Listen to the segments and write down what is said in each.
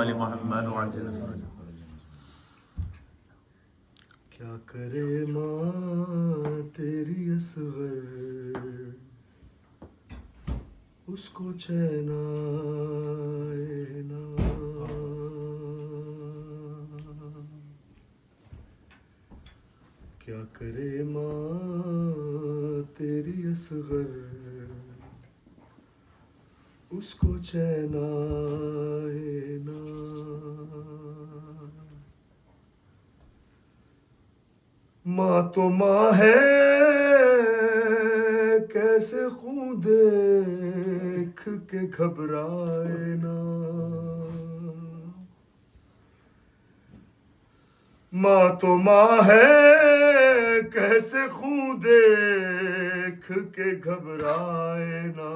आले मोहम्मद वअज्जल फरज। क्या करे माँ तेरी असगर, उसको चैन आए ना। क्या करे माँ तेरी असगर, उसको चैन आए ना। माँ तो माँ है, कैसे खून देख के घबराए ना। माँ तो माँ है, कैसे खून देख के घबराए ना।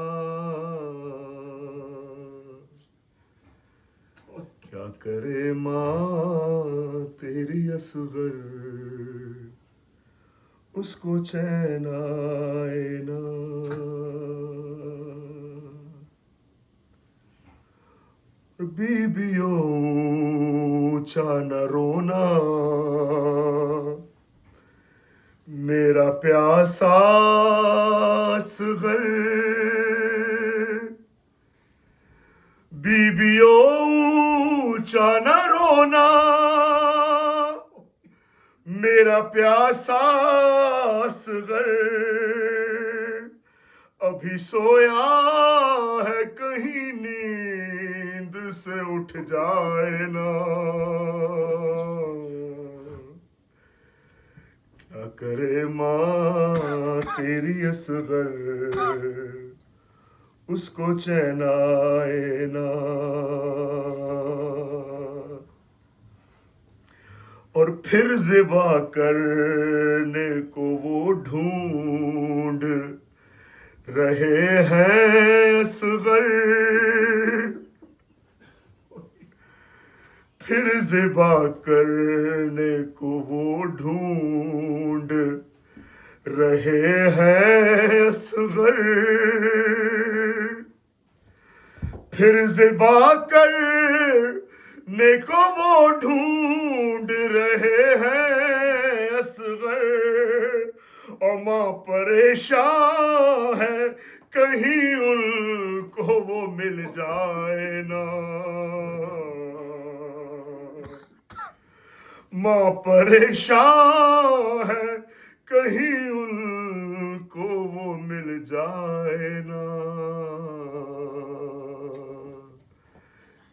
क्या करे माँ तेरी असगर, उसको चैन आए ना। बीबियों ऊंचा न रोना, मेरा प्यासा असगर। बीबियों ऊंचा न रोना, मेरा प्यासा असगर। अभी सोया है, कहीं नींद से उठ जाए ना। क्या करे माँ तेरी असगर, उसको चैन आए ना। और फिर ज़िबा करने को वो ढूंढ रहे हैं असगर। फिर ज़िबा करने को वो ढूंढ रहे हैं असगर। फिर ज़िबा करने को वो ढूंढ रहे हैं असगर। और माँ परेशान है, कहीं उनको वो मिल जाए ना। माँ परेशान है, कहीं उनको वो मिल जाए ना।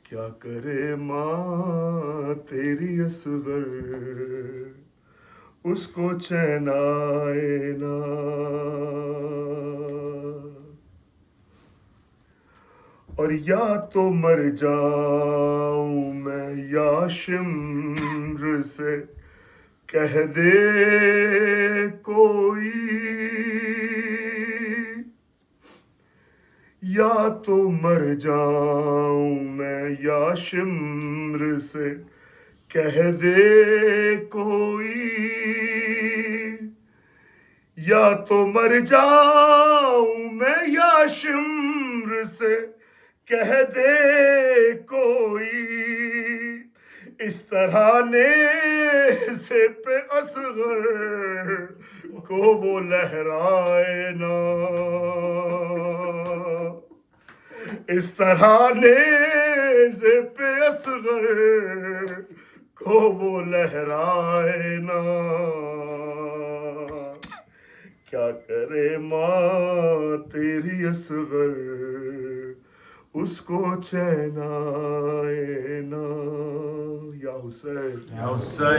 क्या करे माँ तेरी असगर, उसको चैन आए ना। और या तो मर जाऊं मैं, या शिम्र से कह दे कोई। या तो मर जाऊं मैं, या शिम्र से कह दे कोई। या तो मर जाऊं मैं, या शिम्र से कह दे कोई। इस तरह नेज़े पे असगर को वो लहराए ना। इस तरह नेज़े पे असगर को वो लहराए ना। क्या करे माँ तेरी असगर, उसको चैन आए ना। या हुसैन।